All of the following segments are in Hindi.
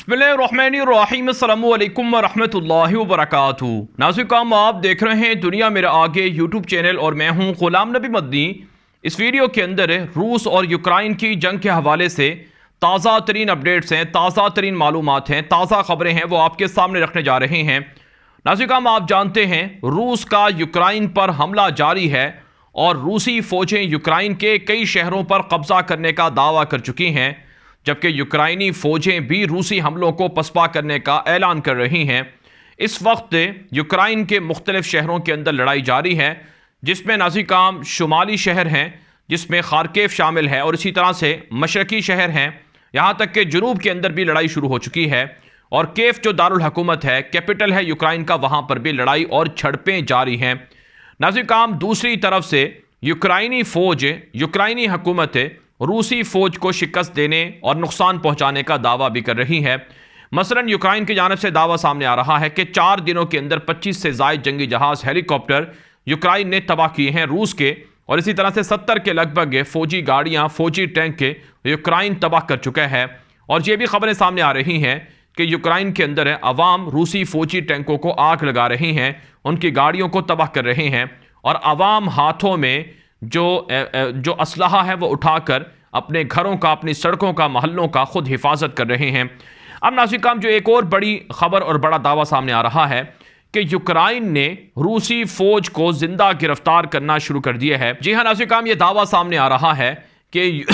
बिस्मिल्लाहिर्रहमानिर्रहीम अस्सलामु अलैकुम वरहमतुल्लाहि वबरकातुहू। नाज़रीन, आप देख रहे हैं दुनिया मेरे आगे यूट्यूब चैनल और मैं हूं ग़ुलाम नबी मदनी। इस वीडियो के अंदर रूस और यूक्रेन की जंग के हवाले से ताज़ा तरीन अपडेट्स हैं, ताज़ा तरीन मालूमात हैं, ताज़ा खबरें हैं, वो आपके सामने रखने जा रहे हैं। नाज़रीन, आप जानते हैं रूस का यूक्रेन पर हमला जारी है और रूसी फ़ौजें यूक्रेन के कई शहरों पर कब्ज़ा करने का दावा कर चुकी हैं, जबकि यूक्रेनी फ़ौजें भी रूसी हमलों को पसपा करने का ऐलान कर रही हैं। इस वक्त यूक्रेन के मुख्तलिफ शहरों के अंदर लड़ाई जारी है, जिसमें नाज़रीन शुमाली शहर हैं जिसमें खार्किव शामिल है और इसी तरह से मशरकी शहर हैं, यहाँ तक कि जुनूब के अंदर भी लड़ाई शुरू हो चुकी है। और केफ जो दारुल हुकूमत है, कैपिटल है यूक्रेन का, वहाँ पर भी लड़ाई और झड़पें जारी हैं। नाज़रीन, दूसरी तरफ से यूक्रेनी फ़ौज, यूक्रेनी हुकूमत रूसी फ़ौज को शिकस्त देने और नुकसान पहुंचाने का दावा भी कर रही है। मसलन यूक्रेन की जानिब से दावा सामने आ रहा है कि 4 दिनों के अंदर 25 से ज़ायद जंगी जहाज़, हेलीकॉप्टर यूक्रेन ने तबाह किए हैं रूस के, और इसी तरह से 70 के लगभग फ़ौजी गाड़ियाँ, फ़ौजी टैंक यूक्रेन तबाह कर चुका है। और ये भी खबरें सामने आ रही हैं कि यूक्रेन के अंदर अवाम रूसी फ़ौजी टैंकों को आग लगा रही हैं, उनकी गाड़ियों को तबाह कर रहे हैं और अवाम हाथों में जो असलहा है वो उठाकर अपने घरों का, अपनी सड़कों का, महल्लों का खुद हिफाजत कर रहे हैं। अब नाज़रीन, जो एक और बड़ी खबर और बड़ा दावा सामने आ रहा है कि यूक्रेन ने रूसी फ़ौज को जिंदा गिरफ्तार करना शुरू कर दिया है। जी हाँ नाज़रीन, ये दावा सामने आ रहा है कि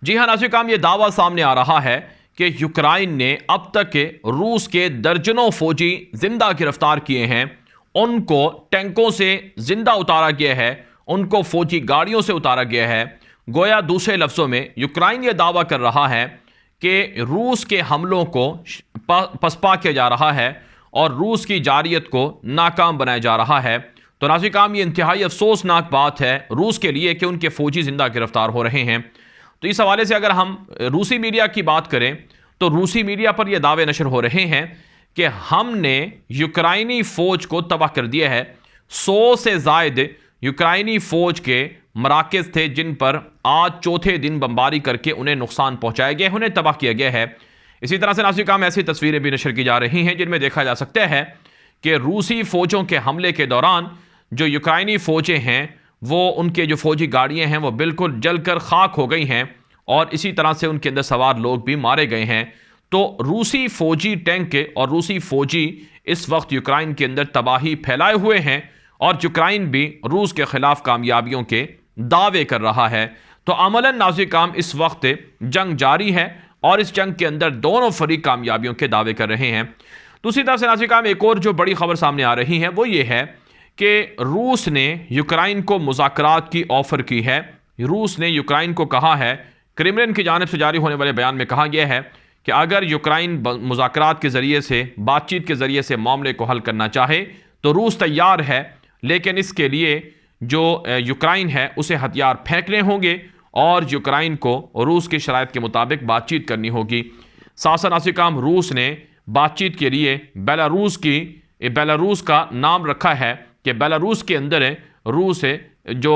जी हाँ नाज़रीन, ये दावा सामने आ रहा है कि यूक्रेन ने अब तक रूस के दर्जनों फौजी जिंदा गिरफ्तार किए हैं, उनको टैंकों से जिंदा उतारा गया है, उनको फौजी गाड़ियों से उतारा गया है। गोया दूसरे लफ्ज़ों में यूक्रेन ये दावा कर रहा है कि रूस के हमलों को पसपा किया जा रहा है और रूस की जारियत को नाकाम बनाया जा रहा है। तो नाज़रीन, ये इंतहाई अफसोसनाक बात है रूस के लिए कि उनके फ़ौजी जिंदा गिरफ्तार हो रहे हैं। तो इस हवाले से अगर हम रूसी मीडिया की बात करें तो रूसी मीडिया पर यह दावे नशर हो रहे हैं कि हमने यूक्रेनी फ़ौज को तबाह कर दिया है। 100 से ज़ायद यूक्रेनी फ़ौज के मराकज़ थे जिन पर आज चौथे दिन बमबारी करके उन्हें नुकसान पहुंचाया गया, उन्हें तबाह किया गया है। इसी तरह से नाज़रीन, ऐसी तस्वीरें भी नशर की जा रही हैं जिनमें देखा जा सकता है कि रूसी फ़ौजों के हमले के दौरान जो यूक्रेनी फ़ौजें हैं, वो उनके जो फ़ौजी गाड़ियाँ हैं वो बिल्कुल जलकर खाक हो गई हैं और इसी तरह से उनके अंदर सवार लोग भी मारे गए हैं। तो रूसी फ़ौजी टैंक और रूसी फ़ौजी इस वक्त यूक्रेन के अंदर तबाही फैलाए हुए हैं और यूक्रेन भी रूस के ख़िलाफ़ कामयाबियों के दावे कर रहा है। तो अमलन नाज़रीन, इस वक्त जंग जारी है और इस जंग के अंदर दोनों फरीक कामयाबियों के दावे कर रहे हैं। दूसरी तरफ से नाज़रीन, एक और जो बड़ी खबर सामने आ रही है वो ये है कि रूस ने यूक्रेन को मुज़ाकरात की ऑफ़र की है। रूस ने यूक्रेन को कहा है, क्रेमलिन की जानिब से जारी होने वाले बयान में कहा गया है कि अगर यूक्रेन मुज़ाकरात के ज़रिए से, बातचीत के ज़रिए से मामले को हल करना चाहे तो रूस तैयार है, लेकिन इसके लिए जो यूक्रेन है उसे हथियार फेंकने होंगे और यूक्रेन को रूस की शराइत के मुताबिक बातचीत करनी होगी। साथ साथ नाज़रीन, रूस ने बातचीत के लिए बेलारूस का नाम रखा है कि बेलारूस के अंदर रूस जो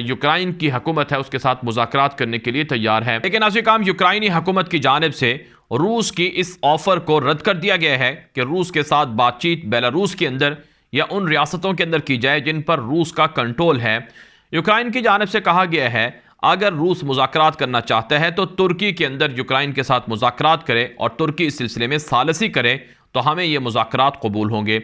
यूक्रेन की हुकूमत है उसके साथ मुज़ाकरात करने के लिए तैयार है। लेकिन नाज़रीन, यूक्रेनी हुकूमत की जानिब से रूस की इस ऑफ़र को रद्द कर दिया गया है कि रूस के साथ बातचीत बेलारूस के अंदर या उन रियासतों के अंदर की जाए जिन पर रूस का कंट्रोल है। यूक्रेन की जानिब से कहा गया है अगर रूस मुज़ाकरात करना चाहता है तो तुर्की के अंदर यूक्रेन के साथ मुज़ाकरात करे और तुर्की इस सिलसिले में सालसी करे तो हमें ये मुज़ाकरात कबूल होंगे।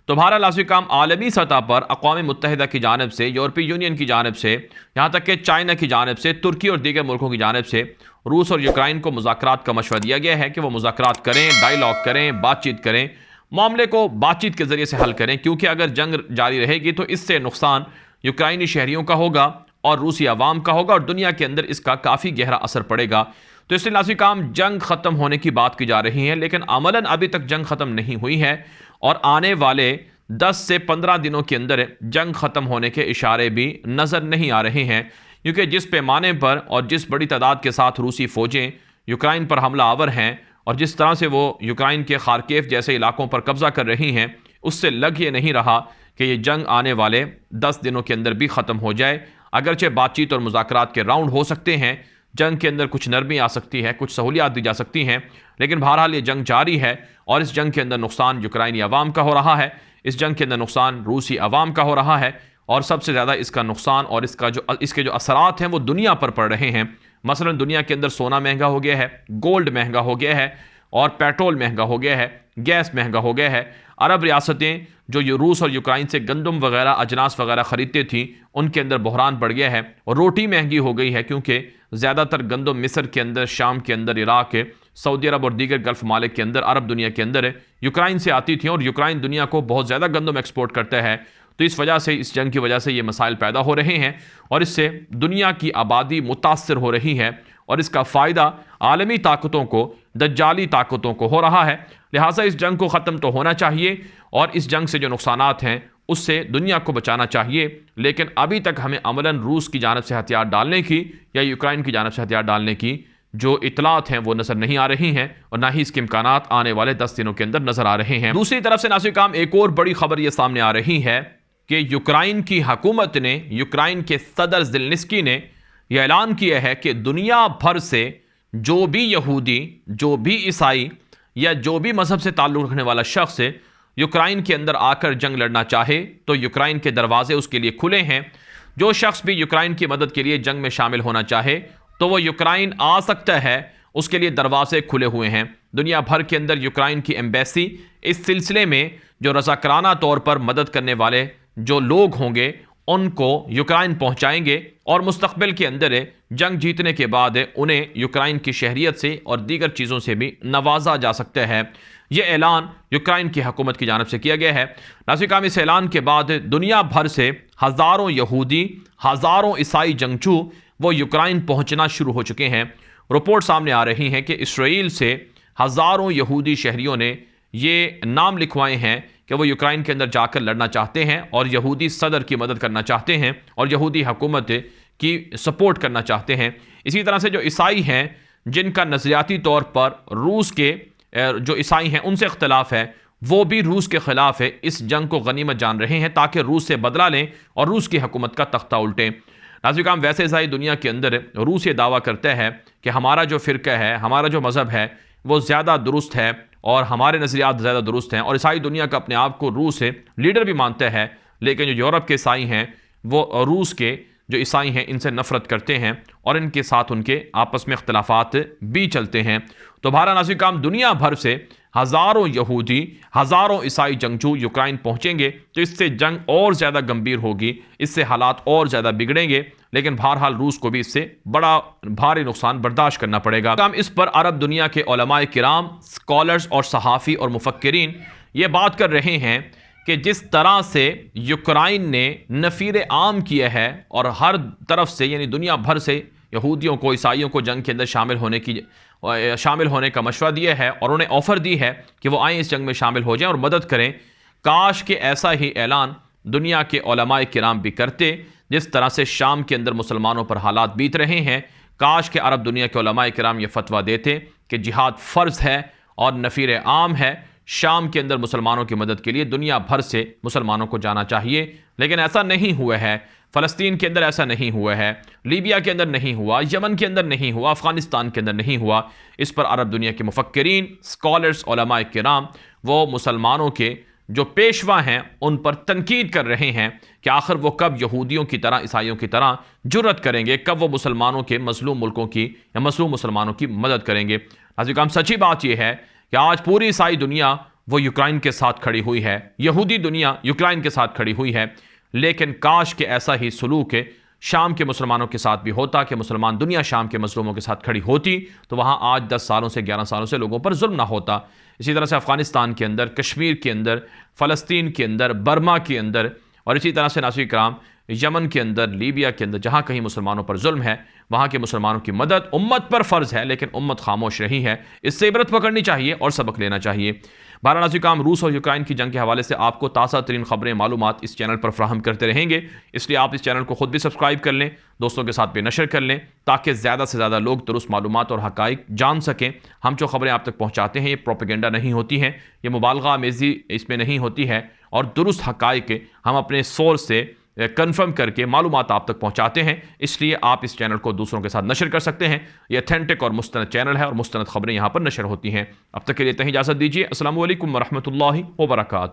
तो बहरहाल नाज़रीन, आलमी सतह पर अक़वाम मुत्तहिदा की जानिब से, यूरोपीय यूनियन की जानिब से, यहाँ तक कि चाइना की जानिब से, तुर्की और दीगर मुल्कों की जानिब से रूस और यूक्रेन को मुज़ाकरात का मशवरा दिया गया है कि वो मुज़ाकरात करें, डायलॉग करें, बातचीत करें, मामले को बातचीत के ज़रिए से हल करें, क्योंकि अगर जंग जारी रहेगी तो इससे नुकसान यूक्रेनी शहरियों का होगा और रूसी अवाम का होगा और दुनिया के अंदर इसका काफ़ी गहरा असर पड़ेगा। तो इसलिए नाज़रीन, जंग ख़त्म होने की बात की जा रही है, लेकिन अमलन अभी तक जंग ख़त्म नहीं हुई है और आने वाले 10 से 15 दिनों के अंदर जंग ख़त्म होने के इशारे भी नज़र नहीं आ रहे हैं, क्योंकि जिस पैमाने पर और जिस बड़ी तादाद के साथ रूसी फ़ौजें यूक्रेन पर हमला आवर हैं और जिस तरह से वो यूक्रेन के खार्किव जैसे इलाकों पर कब्ज़ा कर रही हैं, उससे लग ये नहीं रहा कि ये जंग आने वाले 10 दिनों के अंदर भी ख़त्म हो जाए। अगरचे बातचीत और मुज़ाकरात के राउंड हो सकते हैं, जंग के अंदर कुछ नरमी आ सकती है, कुछ सहूलियात दी जा सकती हैं, लेकिन बहरहाल ये जंग जारी है और इस जंग के अंदर नुकसान यूक्राइनी अवाम का हो रहा है, इस जंग के अंदर नुकसान रूसी अवाम का हो रहा है और सबसे ज़्यादा इसका नुकसान और इसके जो असरात हैं वो दुनिया पर पड़ रहे हैं। मसलन दुनिया के अंदर सोना महंगा हो गया है, गोल्ड महंगा हो गया है और पेट्रोल महंगा हो गया है, गैस महंगा हो गया है। अरब रियासतें जो रूस और यूक्राइन से गंदम वगैरह अजनास वगैरह ख़रीदते थी उनके अंदर बहरान बढ़ गया है और रोटी महंगी हो गई है, क्योंकि ज़्यादातर गंदम मिस्र के अंदर, शाम के अंदर, इराक, सऊदी अरब और दीगर गल्फ़ मालिक के अंदर, अरब दुनिया के अंदर यूक्राइन से आती थी और यूक्राइन दुनिया को बहुत ज़्यादा गंदम एक्सपोर्ट करता है। तो इस वजह से, इस जंग की वजह से ये मसाइल पैदा हो रहे हैं और इससे दुनिया की आबादी मुतासर हो रही है और इसका फ़ायदा आलमी ताकतों को, दज्जाली ताकतों को हो रहा है। लिहाजा इस जंग को ख़त्म तो होना चाहिए और इस जंग से जो नुकसानात हैं उससे दुनिया को बचाना चाहिए, लेकिन अभी तक हमें अमलन रूस की जानिब से हथियार डालने की या यूक्राइन की जानिब से हथियार डालने की जो इतलात हैं वो नज़र नहीं आ रही हैं और ना ही इसके इम्कानात आने वाले 10 दिनों के अंदर नज़र आ रहे हैं। दूसरी तरफ से नासिर काम, एक और बड़ी खबर ये सामने आ रही है कि यूक्राइन की हुकूमत ने, यूक्राइन के सदर ज़ेलेंस्की ने यह ऐलान किया है कि दुनिया भर से जो भी यहूदी, जो भी ईसाई या जो भी मजहब से ताल्लुक़ रखने वाला शख्स यूक्राइन के अंदर आकर जंग लड़ना चाहे तो यूक्राइन के दरवाजे उसके लिए खुले हैं। जो शख्स भी यूक्राइन की मदद के लिए जंग में शामिल होना चाहे तो वो यूक्राइन आ सकता है, उसके लिए दरवाजे खुले हुए हैं। दुनिया भर के अंदर यूक्राइन की एम्बेसी इस सिलसिले में जो रज़ाकाराना तौर पर मदद करने वाले जो लोग होंगे उनको यूक्राइन पहुंचाएंगे और मुस्तकबिल के अंदर जंग जीतने के बाद उन्हें यूक्राइन की शहरियत से और दीगर चीज़ों से भी नवाजा जा सकता है। यह ऐलान यूक्राइन की हुकूमत की जानिब से किया गया है। नाज़रीन काम, इस ऐलान के बाद दुनिया भर से हज़ारों यहूदी, हज़ारों ईसाई जंगजू वो यूक्राइन पहुंचना शुरू हो चुके हैं। रिपोर्ट सामने आ रही हैं कि इसराइल से हज़ारों यहूदी शहरियों ने ये नाम लिखवाए हैं कि वो यूक्राइन के अंदर जाकर लड़ना चाहते हैं और यहूदी सदर की मदद करना चाहते हैं और यहूदी हुकूमत की सपोर्ट करना चाहते हैं। इसी तरह से जो ईसाई हैं, जिनका नज़रियाती तौर पर रूस के जो ईसाई हैं उनसे इख्तलाफ है, वो भी रूस के ख़िलाफ़ है, इस जंग को गनीमत जान रहे हैं ताकि रूस से बदला लें और रूस की हुकूमत का तख्ता उल्टें। नाज़रीन काम, वैसे ईसाई दुनिया के अंदर रूस ये दावा करता है कि हमारा जो फ़िरका है, हमारा जो मज़हब है वो ज़्यादा दुरुस्त है और हमारे नज़रियात ज़्यादा दुरुस्त हैं और ईसाई दुनिया का अपने आप को रूस से लीडर भी मानता है। लेकिन जो यूरोप के ईसाई हैं वो रूस के जो ईसाई हैं इनसे नफ़रत करते हैं और इनके साथ उनके आपस में इख्तलाफात भी चलते हैं। तो बहरहाल नाज़रीन काम, दुनिया भर से हज़ारों यहूदी, हज़ारों ईसाई जंगजू यूक्राइन पहुँचेंगे तो इससे जंग और ज़्यादा गंभीर होगी, इससे हालात और ज़्यादा बिगड़ेंगे। लेकिन बहरहाल रूस को भी इससे बड़ा भारी नुकसान बर्दाश्त करना पड़ेगा। काम इस पर अरब दुनिया के उलमाए किराम, स्कॉलर्स और सहाफ़ी और मुफक्किरीन ये बात कर रहे हैं कि जिस तरह से यूक्राइन ने नफ़ीर आम किया है और हर तरफ से, यानी दुनिया भर से यहूदियों को, ईसाइयों को जंग के अंदर शामिल होने का मशवरा दिया है और उन्हें ऑफ़र दी है कि वो आएँ इस जंग में शामिल हो जाएं और मदद करें। काश के ऐसा ही ऐलान दुनिया के उलमाए किराम भी करते। जिस तरह से शाम के अंदर मुसलमानों पर हालात बीत रहे हैं, काश के अरब दुनिया के उलमाए किराम ये फतवा देते कि जिहाद फ़र्ज़ है और नफ़ीर आम है। शाम के अंदर मुसलमानों की मदद के लिए दुनिया भर से मुसलमानों को जाना चाहिए, लेकिन ऐसा नहीं हुआ है। फ़लस्तीन के अंदर ऐसा नहीं हुआ है, लीबिया के अंदर नहीं हुआ, यमन के अंदर नहीं हुआ, अफ़गानिस्तान के अंदर नहीं हुआ। इस पर अरब दुनिया के मुफक्किरीन, स्कॉलर्स, उलमाए किराम वो मुसलमानों के जो पेशवा हैं उन पर तनकीद कर रहे हैं कि आखिर वो कब यहूदियों की तरह, ईसाइयों की तरह जुर्रत करेंगे, कब वो मुसलमानों के, मज़लूम मुल्कों की या मज़लूम मुसलमानों की मदद करेंगे। नाज़रीन काम, सच्ची बात यह है कि आज पूरी ईसाई दुनिया वो यूक्राइन के साथ खड़ी हुई है, यहूदी दुनिया यूक्राइन के साथ खड़ी हुई है। लेकिन काश के ऐसा ही सलूक शाम के मुसलमानों के साथ भी होता कि मुसलमान दुनिया शाम के मज़लूमों के साथ खड़ी होती तो वहाँ आज 10 सालों से 11 सालों से लोगों पर जुल्म ना होता। इसी तरह से अफ़गानिस्तान के अंदर, कश्मीर के अंदर, फ़लस्तीन के अंदर, बर्मा के अंदर और इसी तरह से नाज़रीन किराम यमन के अंदर, लीबिया के अंदर, जहाँ कहीं मुसलमानों पर जुल्म है वहाँ के मुसलमानों की मदद उम्मत पर फ़र्ज़ है, लेकिन उम्मत खामोश रही है। इससे इबरत पकड़नी चाहिए और सबक लेना चाहिए। बहरहाल नाज़रीन काम, रूस और यूक्राइन की जंग के हवाले से आपको ताज़ा तरीन ख़बरें, मालूमात इस चैनल पर फ्राहम करते रहेंगे। इसलिए आप इस चैनल को ख़ुद भी सब्सक्राइब कर लें, दोस्तों के साथ भी नशर कर लें ताकि ज़्यादा से ज़्यादा लोग दुरुस्त मालूमात और हक़ाइक़ जान सकें। हम जो ख़बरें आप तक पहुँचाते हैं ये प्रोपेगेंडा नहीं होती हैं, ये मुबालगा आमेज़ी इसमें नहीं होती है और दुरुस्त हक़ाइक़ हम अपने सोर्स से कंफर्म करके मालूमात आप तक पहुंचाते हैं, इसलिए आप इस चैनल को दूसरों के साथ नशर कर सकते हैं। ये अथेंटिक और मुस्तनद चैनल है और मुस्तनद खबरें यहां पर नशर होती हैं। अब तक के लिए इजाज़त दीजिए। अस्सलामु अलैकुम वरहमतुल्लाहि वबरकातुहू।